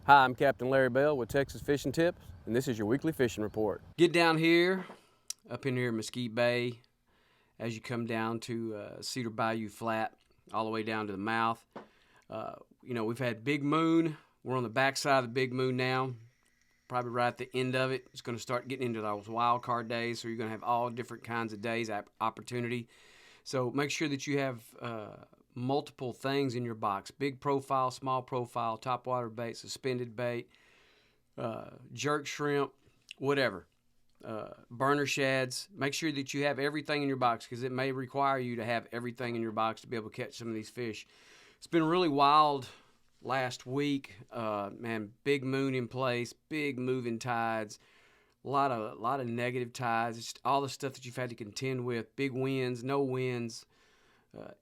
Hi, I'm Captain Larry Bell with Texas Fishing Tips, and this is your weekly fishing report. Get down here, up in here in Mesquite Bay, as you come down to Cedar Bayou Flat, all the way down to the mouth. We've had Big Moon. We're on the backside of the Big Moon now, probably right at the end of it. It's going to start getting into those wild card days, so you're going to have all different kinds of days, opportunity. So make sure that you have multiple things in your box: big profile, small profile, topwater bait, suspended bait, jerk shrimp, whatever, burner shads. Make sure that you have everything in your box, because it may require you to have everything in your box to be able to catch some of these fish. It's been really wild last week, man. Big moon in place, big moving tides, a lot of negative tides. It's just all the stuff that you've had to contend with: big winds, no winds,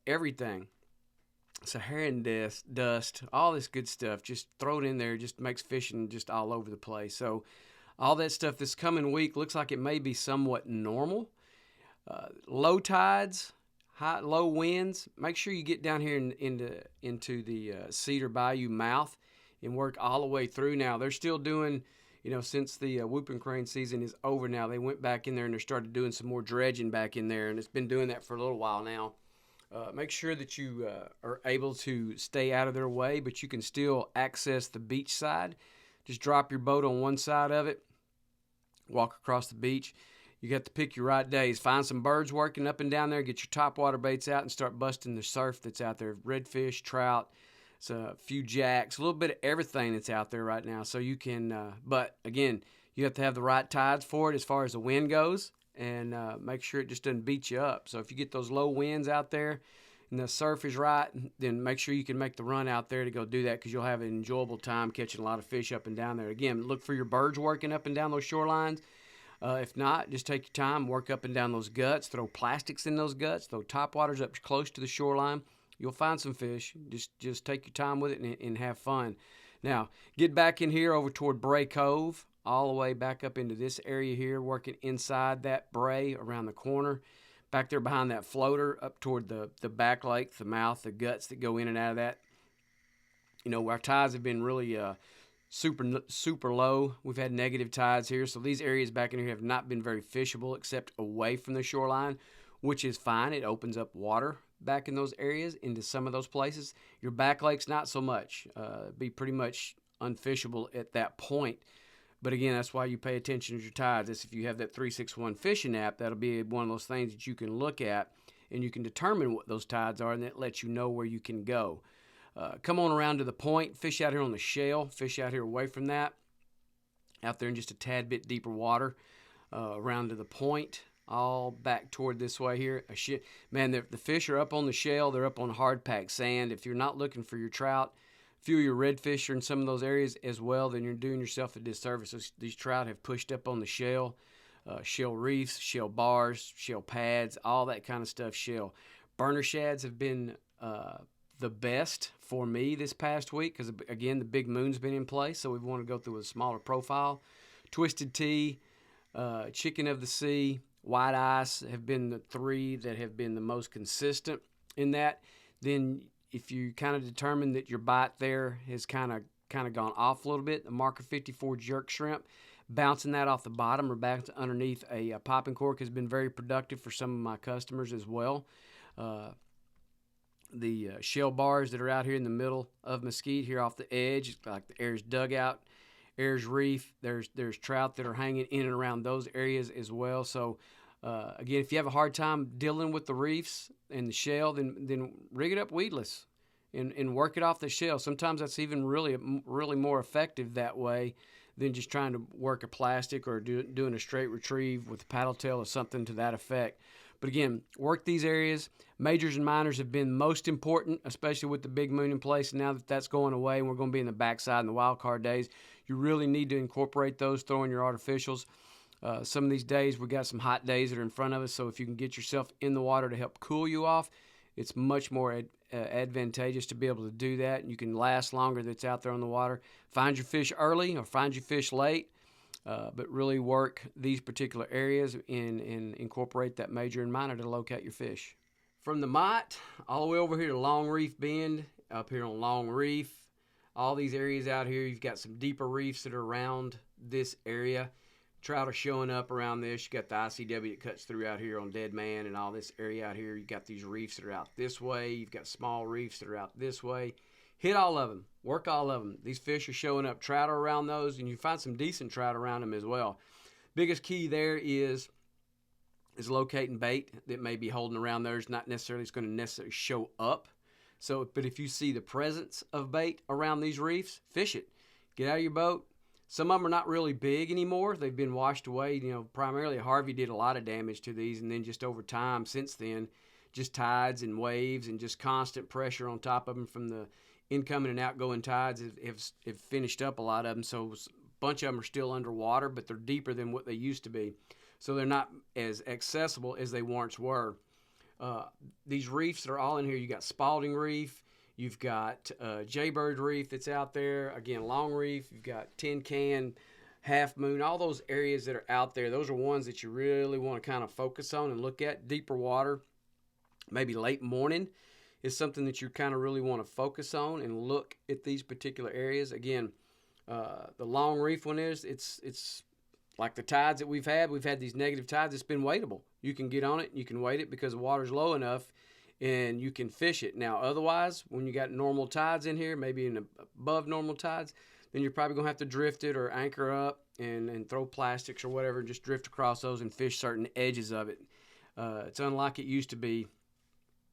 everything. Saharan dust, all this good stuff, just throw it in there, just makes fishing just all over the place. So all that stuff this coming week looks like it may be somewhat normal. Low tides, low winds. Make sure you get down here into the Cedar Bayou mouth and work all the way through. Now they're still doing, since the whooping crane season is over now, they went back in there and they started doing some more dredging back in there, and it's been doing that for a little while now. Make sure that you are able to stay out of their way, but you can still access the beach side. Just drop your boat on one side of it, walk across the beach. You got to pick your right days. Find some birds working up and down there. Get your topwater baits out and start busting the surf that's out there. Redfish, trout, a few jacks, a little bit of everything that's out there right now. So you can, but again, you have to have the right tides for it as far as the wind goes. And make sure it just doesn't beat you up. So if you get those low winds out there and the surf is right, then make sure you can make the run out there to go do that, because you'll have an enjoyable time catching a lot of fish up and down there. Again, look for your birds working up and down those shorelines. If not, just take your time, work up and down those guts, throw plastics in those guts, throw topwaters up close to the shoreline. You'll find some fish. Just take your time with it and have fun. Now, get back in here over toward Bray Cove, all the way back up into this area here, working inside that Bray around the corner, back there behind that floater up toward the back lake, the mouth, the guts that go in and out of that. Our tides have been really super low. We've had negative tides here, so these areas back in here have not been very fishable except away from the shoreline, which is fine. It opens up water back in those areas into some of those places. Your back lakes, not so much. Be pretty much unfishable at that point. But again, that's why you pay attention to your tides. That's if you have that 361 fishing app, that'll be one of those things that you can look at and you can determine what those tides are, and that lets you know where you can go. Come on around to the point, fish out here on the shale, fish out here away from that, out there in just a tad bit deeper water, around to the point, all back toward this way here. Man, the fish are up on the shale, they're up on hard-packed sand. If you're not looking for your trout, few of your redfish are in some of those areas as well, then you're doing yourself a disservice. These trout have pushed up on the shale, shale reefs, shale bars, shale pads, all that kind of stuff. Shale burner shads have been the best for me this past week, because again, the big moon's been in place, so we want to go through a smaller profile. Twisted tea, chicken of the sea, white ice have been the three that have been the most consistent in that. Then if you kind of determine that your bite there has kind of gone off a little bit, the Marker 54 jerk shrimp, bouncing that off the bottom or back underneath a popping cork has been very productive for some of my customers as well. The shell bars that are out here in the middle of Mesquite, here off the edge, like the Ayers Dugout, Ayers Reef, there's trout that are hanging in and around those areas as well. So again, if you have a hard time dealing with the reefs and the shell, then rig it up weedless and work it off the shell. Sometimes that's even really more effective that way than just trying to work a plastic or doing a straight retrieve with a paddle tail or something to that effect. But again, work these areas. Majors and minors have been most important, especially with the big moon in place. And now that that's going away and we're going to be in the backside in the wild card days, you really need to incorporate those, throw in your artificials. Some of these days, we got some hot days that are in front of us, so if you can get yourself in the water to help cool you off, it's much more advantageous to be able to do that, and you can last longer that's out there on the water. Find your fish early or find your fish late, but really work these particular areas and incorporate that major and minor to locate your fish. From the Mott all the way over here to Long Reef Bend, up here on Long Reef, all these areas out here. You've got some deeper reefs that are around this area. Trout are showing up around this. You got the ICW that cuts through out here on Dead Man and all this area out here. You got these reefs that are out this way. You've got small reefs that are out this way. Hit all of them. Work all of them. These fish are showing up. Trout are around those, and you find some decent trout around them as well. Biggest key there is locating bait that may be holding around there. It's not necessarily, it's going to necessarily show up. So, but if you see the presence of bait around these reefs, fish it. Get out of your boat. Some of them are not really big anymore. They've been washed away. You know, primarily Harvey did a lot of damage to these, and then just over time since then, just tides and waves and just constant pressure on top of them from the incoming and outgoing tides have finished up a lot of them. So a bunch of them are still underwater, but they're deeper than what they used to be. So they're not as accessible as they once were. These reefs that are all in here, you got Spalding Reef, you've got Jaybird Reef that's out there, again, Long Reef, you've got Tin Can, Half Moon, all those areas that are out there. Those are ones that you really want to kind of focus on and look at. Deeper water, maybe late morning, is something that you kind of really want to focus on and look at these particular areas. Again, the Long Reef one it's like the tides that we've had these negative tides. It's been wadeable. You can get on it, you can wade it because the water's low enough, and you can fish it. Now, otherwise, when you got normal tides in here, maybe above normal tides, then you're probably going to have to drift it or anchor up and throw plastics or whatever, and just drift across those and fish certain edges of it. It's unlike it used to be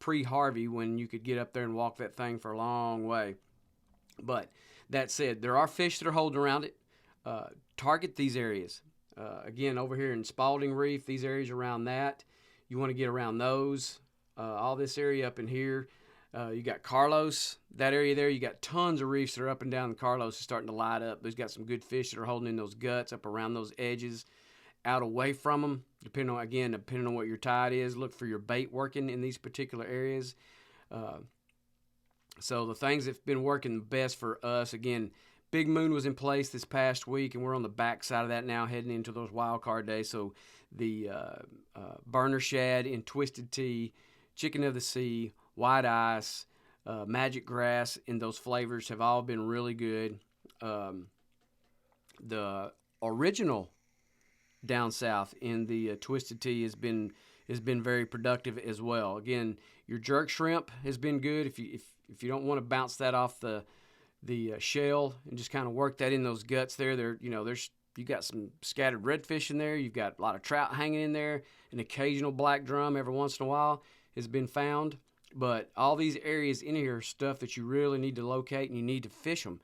pre-Harvey when you could get up there and walk that thing for a long way. But that said, there are fish that are holding around it. Target these areas. Again, over here in Spalding Reef, these areas around that, you want to get around those. All this area up in here, you got Carlos, that area there, you got tons of reefs that are up and down. Carlos is starting to light up. There's got some good fish that are holding in those guts up around those edges, out away from them, depending on what your tide is. Look for your bait working in these particular areas. So the things that's been working best for us, again, Big Moon was in place this past week, and we're on the back side of that now, heading into those wild card days. So the burner shad in Twisted Tea, Chicken of the Sea, White Ice, Magic Grass, and those flavors have all been really good. The original down south in the Twisted Tea has been very productive as well. Again, your jerk shrimp has been good. If you don't want to bounce that off the shell and just kind of work that in those guts there, you got some scattered redfish in there. You've got a lot of trout hanging in there. An occasional black drum every once in a while has been found. But all these areas in here are stuff that you really need to locate, and you need to fish them.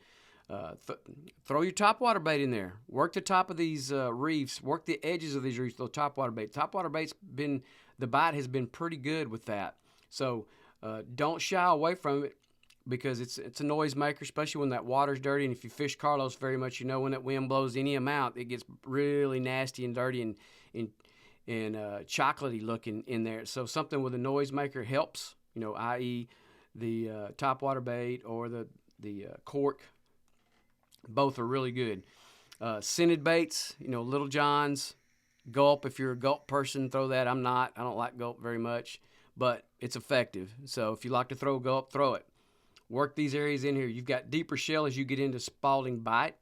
Throw your topwater bait in there. Work the top of these reefs. Work the edges of these reefs. The topwater bait. Topwater bait's the bite has been pretty good with that. So don't shy away from it, because it's a noise maker, especially when that water's dirty. And if you fish Carlos very much, you know when that wind blows any amount, it gets really nasty and dirty and chocolatey looking in there. So something with a noise maker helps, i.e. the topwater bait or the cork. Both are really good. Scented baits, Little John's, gulp. If you're a gulp person, throw that. I'm not. I don't like gulp very much, but it's effective. So if you like to throw gulp, throw it. Work these areas in here. You've got deeper shell as you get into Spalding Bite.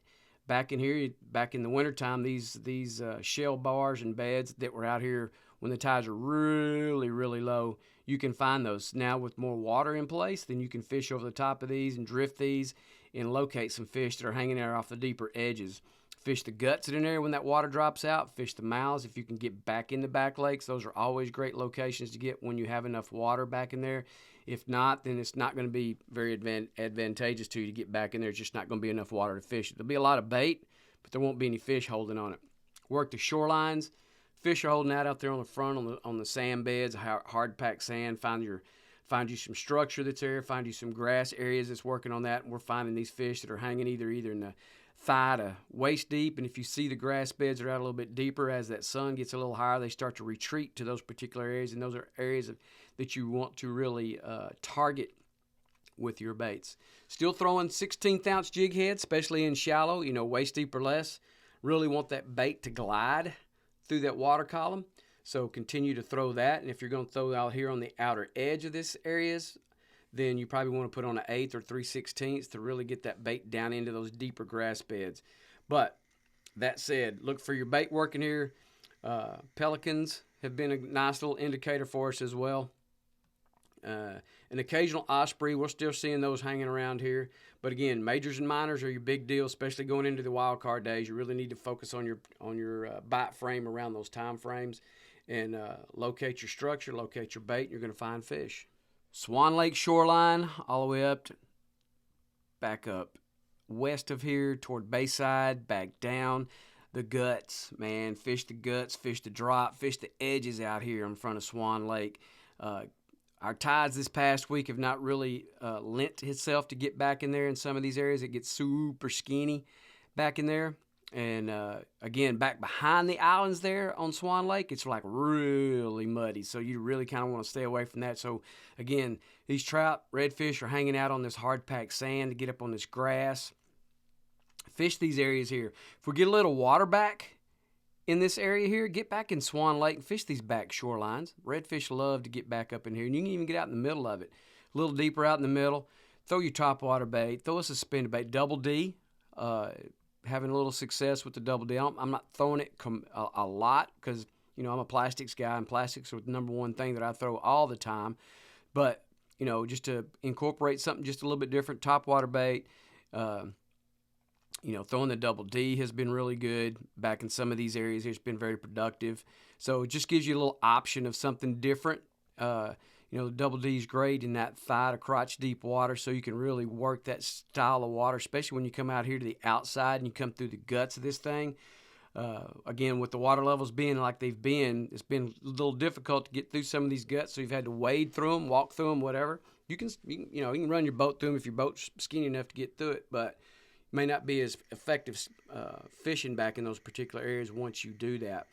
Back in here, back in the wintertime, these shell bars and beds that were out here when the tides are really, really low, you can find those. Now with more water in place, then you can fish over the top of these and drift these and locate some fish that are hanging there off the deeper edges. Fish the guts that are in there when that water drops out. Fish the mouths if you can get back in the back lakes. Those are always great locations to get when you have enough water back in there. If not, then it's not going to be very advantageous to you to get back in there. It's just not going to be enough water to fish. There'll be a lot of bait, but there won't be any fish holding on it. Work the shorelines. Fish are holding out there on the front on the sand beds, hard packed sand. Find you some structure that's there. Find you some grass areas that's working on that. And we're finding these fish that are hanging either in the thigh to waist deep. And if you see the grass beds are out a little bit deeper, as that sun gets a little higher, they start to retreat to those particular areas. And those are areas that you want to really target with your baits. Still throwing 16th ounce jig heads, especially in shallow, waist deep or less. Really want that bait to glide through that water column. So continue to throw that. And if you're going to throw out here on the outer edge of this areas, then you probably want to put on an 1/8 or 3/16 to really get that bait down into those deeper grass beds. But that said, look for your bait working here. Pelicans have been a nice little indicator for us as well. An occasional osprey, we're still seeing those hanging around here. But again, majors and minors are your big deal, especially going into the wild card days. You really need to focus on your bite frame around those time frames, and locate your structure, locate your bait, and you're going to find fish. Swan Lake shoreline, all the way up, back up west of here toward Bayside, back down. The guts, man, fish the guts, fish the drop, fish the edges out here in front of Swan Lake. Our tides this past week have not really lent itself to get back in there in some of these areas. It gets super skinny back in there. And again, back behind the islands there on Swan Lake, it's like really muddy. So you really kind of want to stay away from that. So again, these trout, redfish are hanging out on this hard-packed sand to get up on this grass. Fish these areas here. If we get a little water back in this area here, get back in Swan Lake and fish these back shorelines. Redfish love to get back up in here, and you can even get out in the middle of it. A little deeper out in the middle. Throw your topwater bait. Throw a suspended bait. Double D. Having a little success with the double D. I'm not throwing it a lot because, I'm a plastics guy, and plastics are the number one thing that I throw all the time. But, just to incorporate something just a little bit different, topwater bait, throwing the double D has been really good back in some of these areas. It's been very productive. So it just gives you a little option of something different. The double D is great in that thigh to crotch deep water, so you can really work that style of water, especially when you come out here to the outside and you come through the guts of this thing. Again, with the water levels being like they've been, it's been a little difficult to get through some of these guts, so you've had to wade through them, walk through them, whatever. You can run your boat through them if your boat's skinny enough to get through it, but may not be as effective fishing back in those particular areas once you do that.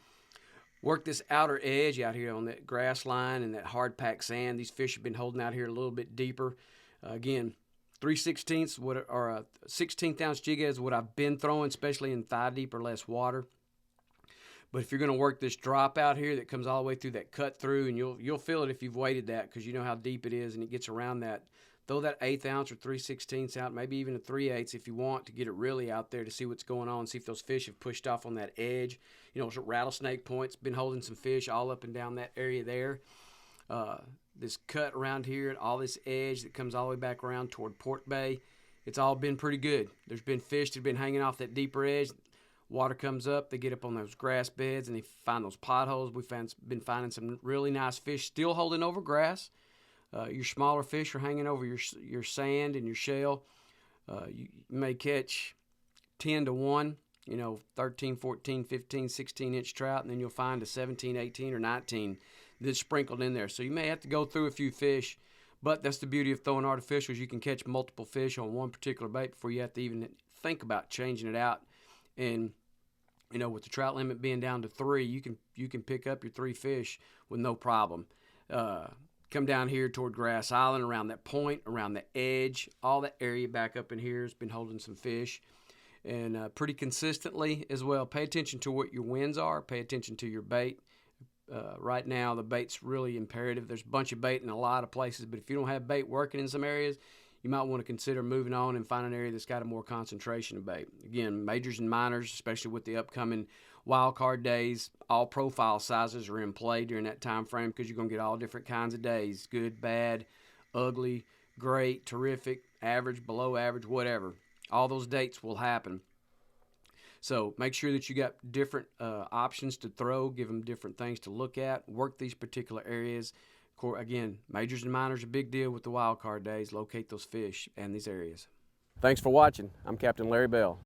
Work this outer edge out here on that grass line and that hard-packed sand. These fish have been holding out here a little bit deeper. Again, 3/16 or a 16th ounce jig head is what I've been throwing, especially in thigh deep or less water. But if you're going to work this drop out here that comes all the way through that cut through, and you'll feel it if you've weighted that because you know how deep it is and it gets around that. Throw that 1/8 ounce or 3/16 out, maybe even a 3/8 if you want to get it really out there to see what's going on, see if those fish have pushed off on that edge. Rattlesnake Point's been holding some fish all up and down that area there. This cut around here and all this edge that comes all the way back around toward Port Bay, it's all been pretty good. There's been fish that have been hanging off that deeper edge. Water comes up, they get up on those grass beds and they find those potholes. We've been finding some really nice fish still holding over grass. Your smaller fish are hanging over your sand and your shell. You may catch 10 to 1, 13, 14, 15, 16-inch trout, and then you'll find a 17, 18, or 19 that's sprinkled in there. So you may have to go through a few fish, but that's the beauty of throwing artificials. You can catch multiple fish on one particular bait before you have to even think about changing it out. And, with the trout limit being down to 3, you can pick up your 3 fish with no problem. Come down here toward Grass Island, around that point, around the edge, all that area back up in here has been holding some fish, and pretty consistently as well. Pay attention to what your winds are. Pay attention to your bait. Right now, the bait's really imperative. There's a bunch of bait in a lot of places, but if you don't have bait working in some areas, you might want to consider moving on and find an area that's got a more concentration of bait. Again, majors and minors, especially with the upcoming wild card days, all profile sizes are in play during that time frame because you're going to get all different kinds of days: good, bad, ugly, great, terrific, average, below average, whatever. All those dates will happen. So make sure that you got different options to throw, give them different things to look at, work these particular areas. Again, majors and minors are a big deal with the wild card days. Locate those fish and these areas. Thanks for watching. I'm Captain Larry Bell.